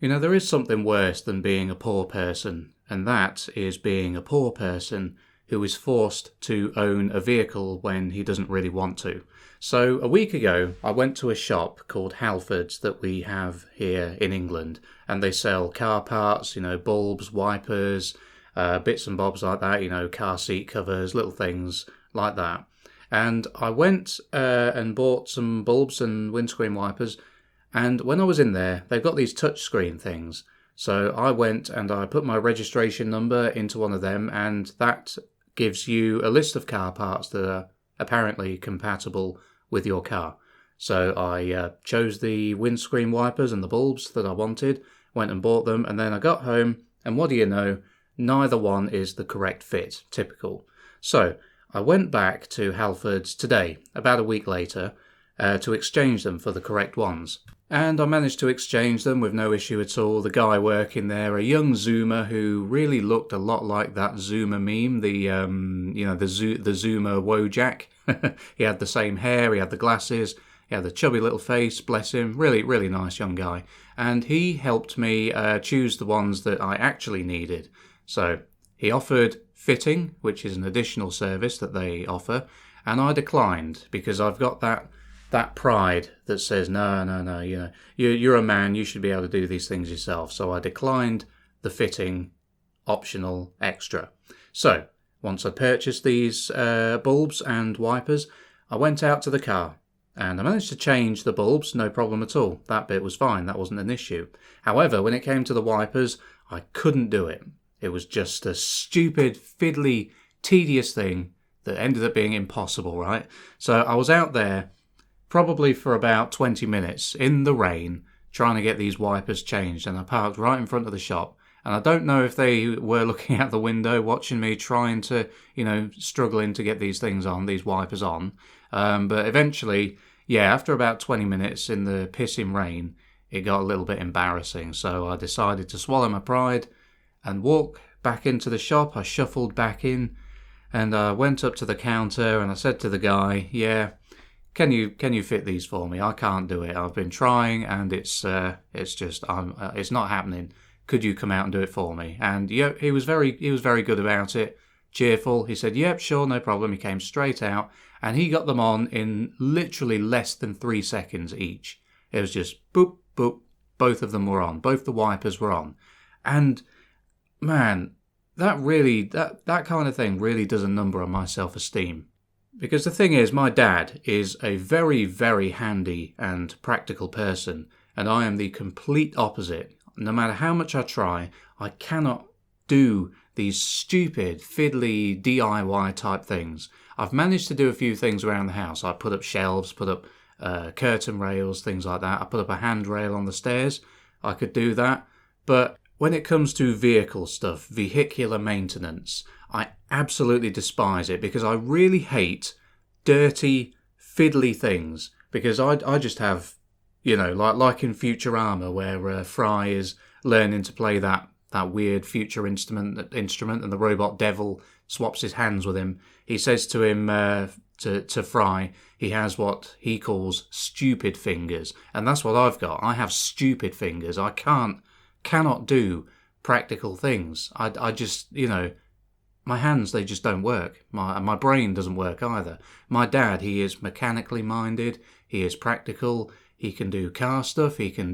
You know, there is something worse than being a poor person, and that is being a poor person who is forced to own a vehicle when he doesn't really want to. So a week ago, I went to a shop called Halfords that we have here in England, and they sell car parts, bulbs, wipers, bits and bobs like that, car seat covers, little things like that. And I went and bought some bulbs and windscreen wipers. And when I was in there, they've got these touchscreen things. So I went and I put my registration number into one of them, and that gives you a list of car parts that are apparently compatible with your car. So I chose the windscreen wipers and the bulbs that I wanted, went and bought them, and then I got home, and what do you know? Neither one is the correct fit. Typical. So I went back to Halfords today, about a week later, to exchange them for the correct ones. And I managed to exchange them with no issue at all. The guy working there, a young Zoomer who really looked a lot like that Zoomer meme, the Zoomer Wojak. He had the same hair, he had the glasses, he had the chubby little face, bless him. Really, really nice young guy. And he helped me choose the ones that I actually needed. So he offered fitting, which is an additional service that they offer, and I declined because I've got that pride that says, no, you're a man, you should be able to do these things yourself. So I declined the fitting optional extra. So once I purchased these bulbs and wipers, I went out to the car and I managed to change the bulbs, no problem at all. That bit was fine, that wasn't an issue. However, when it came to the wipers, I couldn't do it. It was just a stupid, fiddly, tedious thing that ended up being impossible, right? So I was out there probably for about 20 minutes in the rain trying to get these wipers changed, and I parked right in front of the shop, and I don't know if they were looking out the window watching me trying to, struggling to get these wipers on, but eventually, after about 20 minutes in the pissing rain, it got a little bit embarrassing, so I decided to swallow my pride and walk back into the shop. I shuffled back in, and I went up to the counter, and I said to the guy, Can you fit these for me? I can't do it. I've been trying, and it's not happening. Could you come out and do it for me? And he was very good about it, cheerful. He said, "Yep, sure, no problem." He came straight out, and he got them on in literally less than 3 seconds each. It was just boop boop. Both of them were on. Both the wipers were on, and man, that kind of thing really does a number on my self-esteem. Because the thing is, my dad is a very, very handy and practical person, and I am the complete opposite. No matter how much I try, I cannot do these stupid, fiddly, DIY type things. I've managed to do a few things around the house. I put up shelves, put up curtain rails, things like that. I put up a handrail on the stairs. I could do that. But when it comes to vehicle stuff, vehicular maintenance, I absolutely despise it because I really hate dirty, fiddly things. Because I just have, like in Futurama where Fry is learning to play that weird future instrument and the robot devil swaps his hands with him. He says to him, to Fry, he has what he calls stupid fingers. And that's what I've got. I have stupid fingers. I cannot do practical things. I just, my hands, they just don't work. My brain doesn't work either. My dad, he is mechanically minded. He is practical. He can do car stuff. He can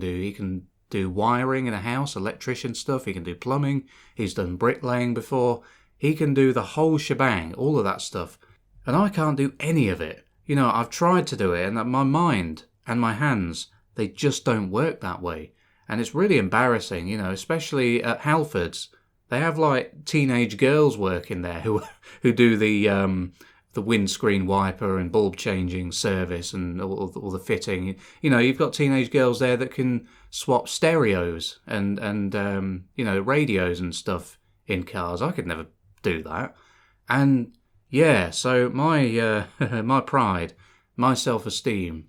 do wiring in a house, electrician stuff. He can do plumbing. He's done bricklaying before. He can do the whole shebang, all of that stuff. And I can't do any of it. I've tried to do it, and my mind and my hands, they just don't work that way. And it's really embarrassing, especially at Halfords. They have like teenage girls working there who do the windscreen wiper and bulb changing service and all the fitting. You've got teenage girls there that can swap stereos and radios and stuff in cars. I could never do that. And so my my pride, my self-esteem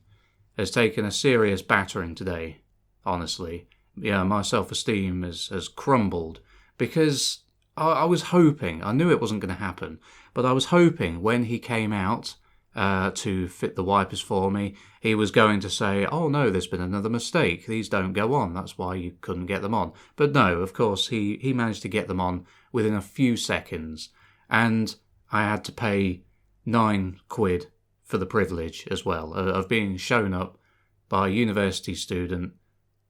has taken a serious battering today. Honestly, my self-esteem has crumbled because I was hoping, I knew it wasn't going to happen, but I was hoping when he came out to fit the wipers for me. He was going to say, oh no, there's been another mistake. These don't go on. That's why you couldn't get them on. But no, of course, he managed to get them on within a few seconds. And I had to pay £9 for the privilege as well of being shown up by a university student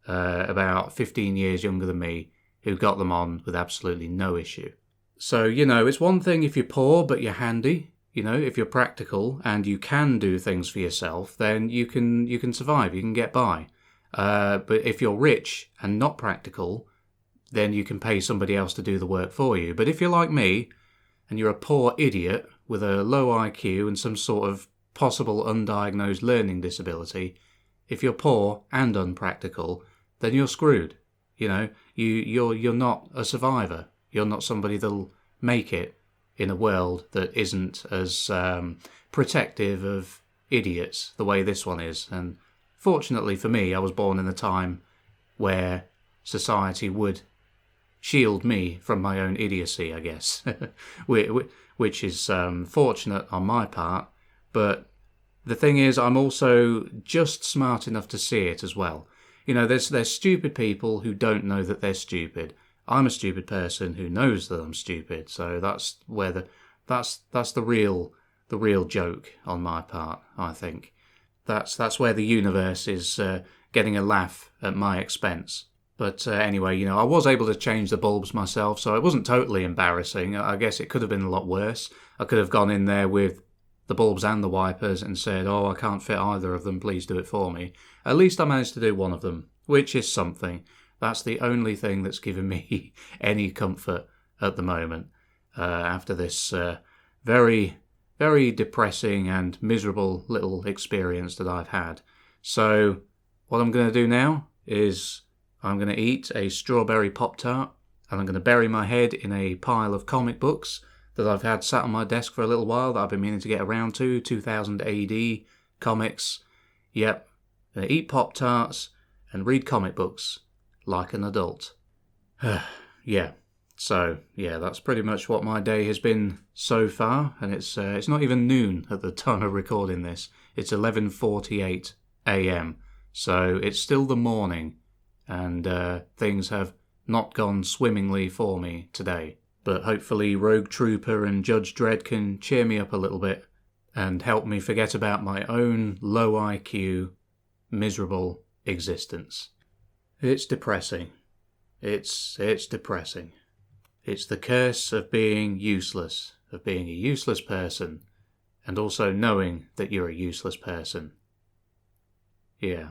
about 15 years younger than me who got them on with absolutely no issue. So, it's one thing if you're poor but you're handy. If you're practical and you can do things for yourself, then you can survive, you can get by. But if you're rich and not practical, then you can pay somebody else to do the work for you. But if you're like me, and you're a poor idiot with a low IQ and some sort of possible undiagnosed learning disability, if you're poor and unpractical, then you're screwed. You're not a survivor. You're not somebody that'll make it in a world that isn't as protective of idiots the way this one is. And fortunately for me, I was born in a time where society would shield me from my own idiocy, I guess, which is fortunate on my part. But the thing is, I'm also just smart enough to see it as well. There's stupid people who don't know that they're stupid. I'm a stupid person who knows that I'm stupid. So that's where that's the real joke on my part, I think. That's where the universe is getting a laugh at my expense. But anyway, I was able to change the bulbs myself, so it wasn't totally embarrassing. I guess it could have been a lot worse. I could have gone in there with the bulbs and the wipers and said, oh, I can't fit either of them, please do it for me. At least I managed to do one of them, which is something. That's the only thing that's given me any comfort at the moment after this very, very depressing and miserable little experience that I've had. So what I'm going to do now is I'm going to eat a strawberry Pop-Tart and I'm going to bury my head in a pile of comic books that I've had sat on my desk for a little while that I've been meaning to get around to, 2000 AD comics. Yep, I'm going to eat Pop-Tarts and read comic books like an adult. Yeah, so yeah, that's pretty much what my day has been so far, and it's not even noon at the time of recording this. It's 11:48 a.m, so it's still the morning. And things have not gone swimmingly for me today. But hopefully Rogue Trooper and Judge Dredd can cheer me up a little bit and help me forget about my own low IQ, miserable existence. It's depressing. It's depressing. It's the curse of being useless, of being a useless person, and also knowing that you're a useless person. Yeah.